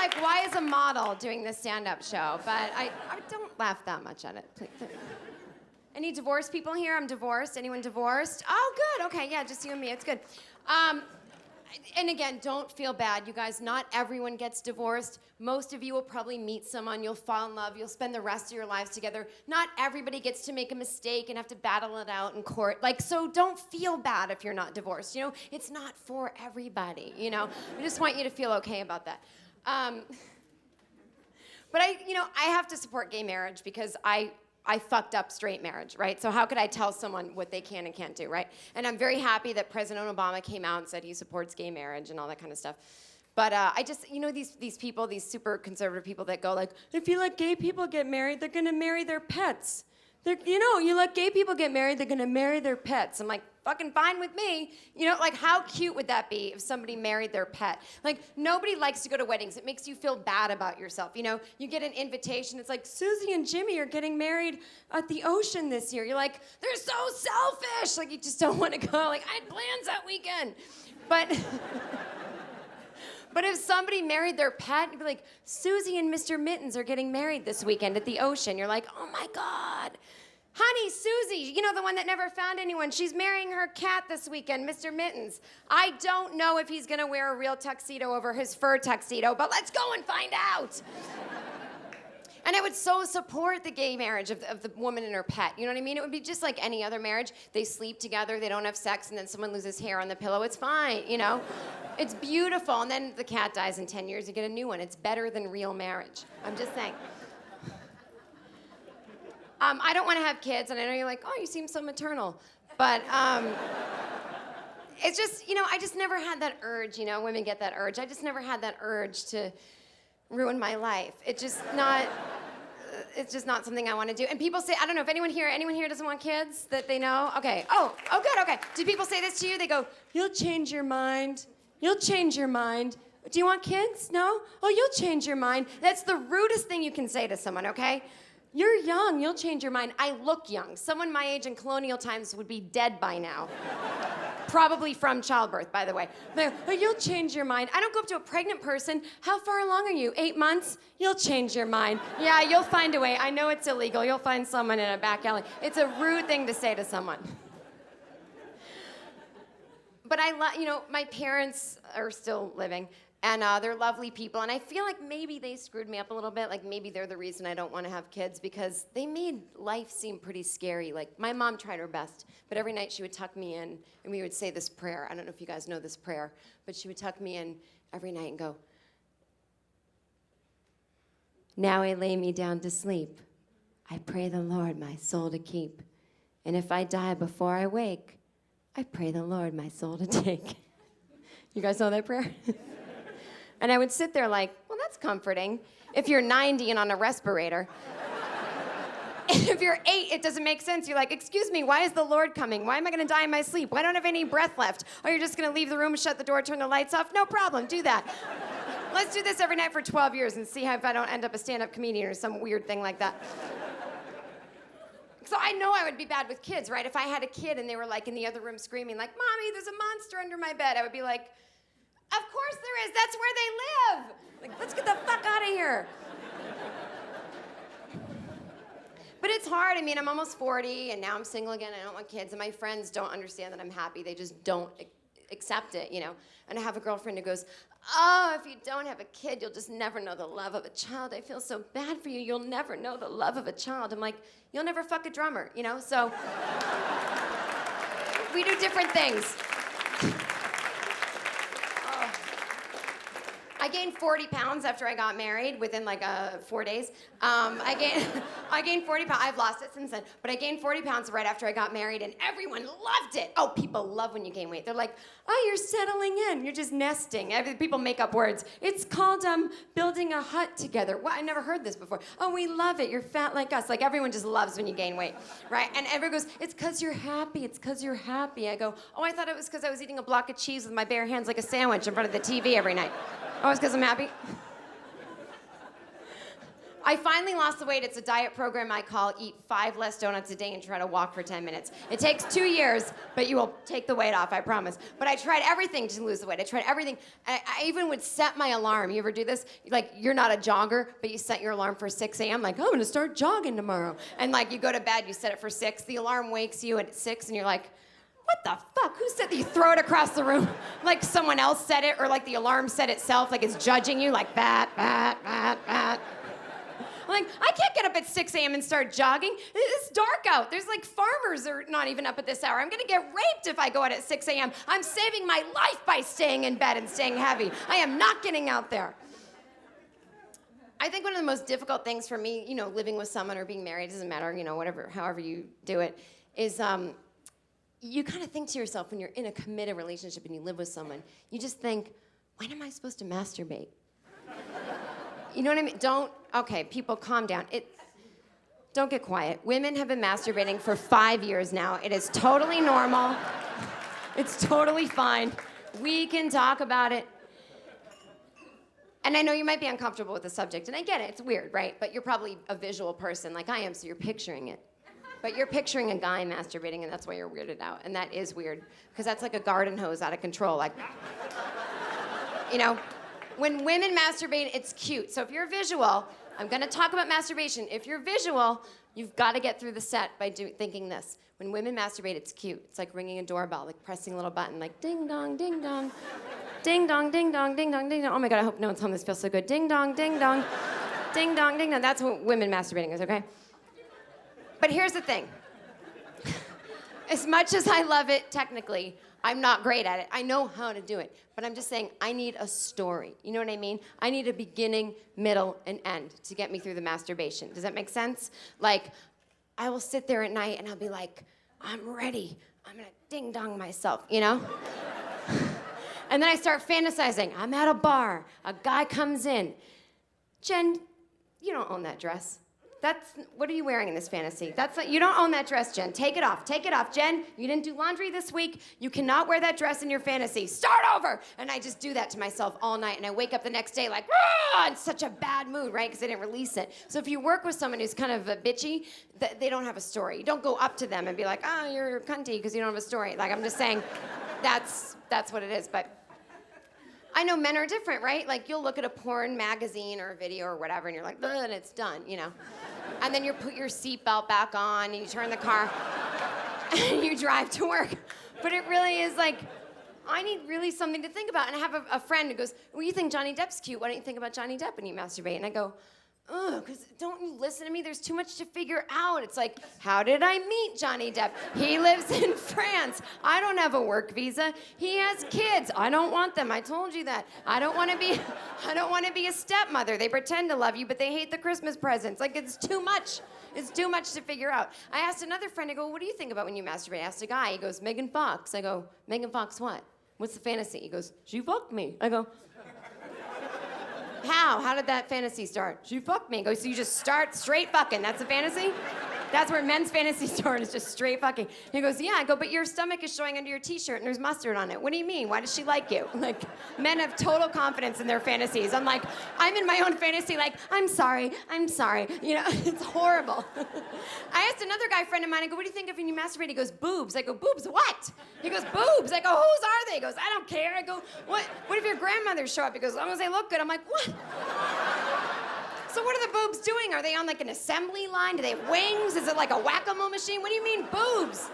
like, why is a model doing this stand-up show? But I don't laugh that much at it. Any divorced people here? I'm divorced. Anyone divorced? Oh, good. Okay, yeah, just you and me. It's good. And again, don't feel bad, you guys. Not everyone gets divorced. Most of you will probably meet someone, you'll fall in love, you'll spend the rest of your lives together. Not everybody gets to make a mistake and have to battle it out in court. Like, so don't feel bad if you're not divorced. You know, it's not for everybody, you know. I just want you to feel okay about that. But I have to support gay marriage because I fucked up straight marriage, right? So how could I tell someone what they can and can't do, right? And I'm very happy that President Obama came out and said he supports gay marriage and all that kind of stuff. But I just, these people, these super conservative people that go like, if you let gay people get married, they're gonna marry their pets. You let gay people get married, they're gonna marry their pets. I'm like, fucking fine with me. Like, how cute would that be if somebody married their pet? Like, nobody likes to go to weddings. It makes you feel bad about yourself. You get an invitation, it's like, Susie and Jimmy are getting married at the ocean this year. You're like, they're so selfish. Like, you just don't want to go. Like, I had plans that weekend. But if somebody married their pet, you'd be like, Susie and Mr. Mittens are getting married this weekend at the ocean. You're like, oh my God. Honey, Susie, the one that never found anyone, she's marrying her cat this weekend, Mr. Mittens. I don't know if he's gonna wear a real tuxedo over his fur tuxedo, but let's go and find out. And I would so support the gay marriage of the woman and her pet. You know what I mean? It would be just like any other marriage. They sleep together, they don't have sex, and then someone loses hair on the pillow. It's fine, It's beautiful. And then the cat dies in 10 years, you get a new one. It's better than real marriage. I'm just saying. I don't want to have kids, and I know you're like, oh, you seem so maternal. But it's just, I just never had that urge, women get that urge. I just never had that urge to ruin my life. It's just not something I want to do. And people say, I don't know if anyone here doesn't want kids that they know? Okay. Oh, good, okay. Do people say this to you? They go, you'll change your mind. You'll change your mind. Do you want kids? No? Oh, you'll change your mind. That's the rudest thing you can say to someone, okay? You're young, you'll change your mind. I look young. Someone my age in colonial times would be dead by now. Probably from childbirth, by the way. But you'll change your mind. I don't go up to a pregnant person. How far along are you? 8 months? You'll change your mind. Yeah, you'll find a way. I know it's illegal. You'll find someone in a back alley. It's a rude thing to say to someone. But my parents are still living. And they're lovely people, and I feel like maybe they screwed me up a little bit. Like, maybe they're the reason I don't want to have kids, because they made life seem pretty scary. Like, my mom tried her best, but every night she would tuck me in, and we would say this prayer. I don't know if you guys know this prayer, but she would tuck me in every night and go, now I lay me down to sleep. I pray the Lord my soul to keep. And if I die before I wake, I pray the Lord my soul to take. You guys know that prayer? And I would sit there like, well, that's comforting. If you're 90 and on a respirator. If you're 8, it doesn't make sense. You're like, excuse me, why is the Lord coming? Why am I gonna die in my sleep? Why don't I have any breath left? Oh, you're just gonna leave the room, shut the door, turn the lights off? No problem, do that. Let's do this every night for 12 years and see if I don't end up a stand-up comedian or some weird thing like that. So I know I would be bad with kids, right? If I had a kid and they were like in the other room screaming like, Mommy, there's a monster under my bed, I would be like, of course there is. That's where they live. Like, let's get the fuck out of here. But it's hard. I mean, I'm almost 40, and now I'm single again. I don't want kids, and my friends don't understand that I'm happy. They just don't accept it, And I have a girlfriend who goes, oh, if you don't have a kid, you'll just never know the love of a child. I feel so bad for you. You'll never know the love of a child. I'm like, you'll never fuck a drummer, So we do different things. I gained 40 pounds after I got married within like 4 days. I gained 40 pounds. I've lost it since then. But I gained 40 pounds right after I got married, and everyone loved it. Oh, people love when you gain weight. They're like, oh, you're settling in. You're just nesting. People make up words. It's called building a hut together. Well, I never heard this before. Oh, we love it. You're fat like us. Like, everyone just loves when you gain weight, right? And everyone goes, it's because you're happy. It's because you're happy. I go, oh, I thought it was because I was eating a block of cheese with my bare hands like a sandwich in front of the TV every night. Oh, it's because I'm happy? I finally lost the weight. It's a diet program I call Eat 5 Less Donuts a Day and Try to Walk for 10 minutes. It takes 2 years, but you will take the weight off, I promise. But I tried everything to lose the weight. I tried everything. I even would set my alarm. You ever do this? Like, you're not a jogger, but you set your alarm for 6 a.m. Like, I'm gonna start jogging tomorrow. And like, you go to bed, you set it for 6. The alarm wakes you at 6, and you're like, what the fuck? Who said that? You throw it across the room like someone else said it, or like the alarm said itself, like it's judging you, like bat, bat, bat, bat. I'm like, I can't get up at 6 a.m. and start jogging. It's dark out. There's like farmers are not even up at this hour. I'm gonna get raped if I go out at 6 a.m. I'm saving my life by staying in bed and staying heavy. I am not getting out there. I think one of the most difficult things for me, you know, living with someone or being married, doesn't matter, you know, whatever, however you do it, is you kind of think to yourself when you're in a committed relationship and you live with someone, you just think, when am I supposed to masturbate? You know what I mean? Okay, people, calm down. Don't get quiet. Women have been masturbating for 5 years now. It is totally normal. It's totally fine. We can talk about it. And I know you might be uncomfortable with the subject, and I get it, it's weird, right? But you're probably a visual person like I am, so you're picturing it. But you're picturing a guy masturbating, and that's why you're weirded out. And that is weird, because that's like a garden hose out of control, like, you know? When women masturbate, it's cute. So if you're visual, I'm gonna talk about masturbation. If you're visual, you've gotta get through the set by thinking this. When women masturbate, it's cute. It's like ringing a doorbell, like pressing a little button, like ding dong, ding dong. Ding dong, ding dong, ding dong, ding dong. Oh my God, I hope no one's home. This feels so good. Ding dong, ding dong. Ding dong, ding dong. That's what women masturbating is, okay? But here's the thing. As much as I love it technically, I'm not great at it. I know how to do it. But I'm just saying, I need a story. You know what I mean? I need a beginning, middle, and end to get me through the masturbation. Does that make sense? Like, I will sit there at night and I'll be like, I'm ready. I'm gonna ding dong myself, you know? And then I start fantasizing. I'm at a bar. A guy comes in. Jen, you don't own that dress. What are you wearing in this fantasy? You don't own that dress, Jen. Take it off. Take it off. Jen, you didn't do laundry this week. You cannot wear that dress in your fantasy. Start over. And I just do that to myself all night. And I wake up the next day like, in such a bad mood, right? Because I didn't release it. So if you work with someone who's kind of bitchy, they don't have a story. You don't go up to them and be like, oh, you're cunty because you don't have a story. Like, I'm just saying, that's what it is. But I know men are different, right? Like, you'll look at a porn magazine or a video or whatever, and you're like, and it's done, you know? And then you put your seatbelt back on, and you turn the car, and you drive to work. But it really is like, I need really something to think about. And I have a friend who goes, well, you think Johnny Depp's cute. Why don't you think about Johnny Depp when you masturbate? And I go, because don't you listen to me? There's too much to figure out. It's like, how did I meet Johnny Depp? He lives in France. I don't have a work visa. He has kids. I don't want them. I told you that. I don't want to be a stepmother. They pretend to love you, but they hate the Christmas presents. Like, it's too much. It's too much to figure out. I asked another friend, I go, what do you think about when you masturbate? I asked a guy, he goes, Megan Fox. I go, Megan Fox what? What's the fantasy? He goes, she fucked me. I go, how? How did that fantasy start? She fucked me. He goes, so you just start straight fucking. That's a fantasy? That's where men's fantasy start, is just straight fucking. He goes, yeah. I go, but your stomach is showing under your t-shirt and there's mustard on it. What do you mean? Why does she like you? Like, men have total confidence in their fantasies. I'm like, I'm in my own fantasy, like, I'm sorry. You know, it's horrible. I asked another guy friend of mine, I go, what do you think of when you masturbate? He goes, boobs. I go, boobs what? He goes, boobs. I go, whose are they? He goes, I don't care. I go, what if your grandmothers show up? He goes, as long as they look good. I'm like, what? So what are the boobs doing? Are they on like an assembly line? Do they have wings? Is it like a whack-a-mole machine? What do you mean boobs?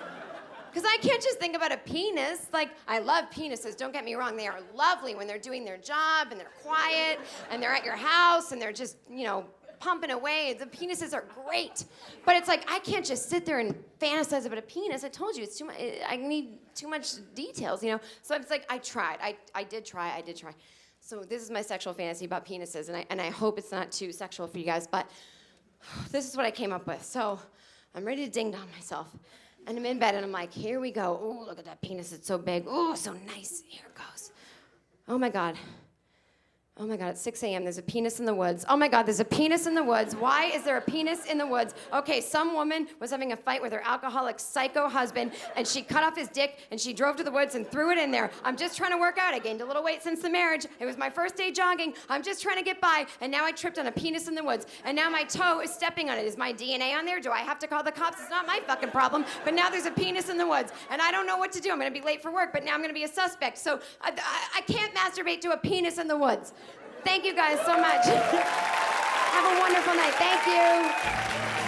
Because I can't just think about a penis. Like, I love penises, don't get me wrong. They are lovely when they're doing their job and they're quiet and they're at your house and they're just, you know, pumping away. The penises are great. But it's like, I can't just sit there and fantasize about a penis. I told you, it's too much. I need too much details, you know? So it's like, I tried. I did try. So this is my sexual fantasy about penises, and I hope it's not too sexual for you guys, but this is what I came up with. So I'm ready to ding dong myself, and I'm in bed, and I'm like, here we go. Oh, look at that penis, it's so big. Oh, so nice. Here it goes. Oh my God. Oh my God, it's 6 a.m. There's a penis in the woods. Oh my God, there's a penis in the woods. Why is there a penis in the woods? Okay, some woman was having a fight with her alcoholic psycho husband, and she cut off his dick, and she drove to the woods and threw it in there. I'm just trying to work out. I gained a little weight since the marriage. It was my first day jogging. I'm just trying to get by, and now I tripped on a penis in the woods, and now my toe is stepping on it. Is my DNA on there? Do I have to call the cops? It's not my fucking problem, but now there's a penis in the woods, and I don't know what to do. I'm gonna be late for work, but now I'm gonna be a suspect, so I can't masturbate to a penis in the woods. Thank you guys so much. Have a wonderful night. Thank you.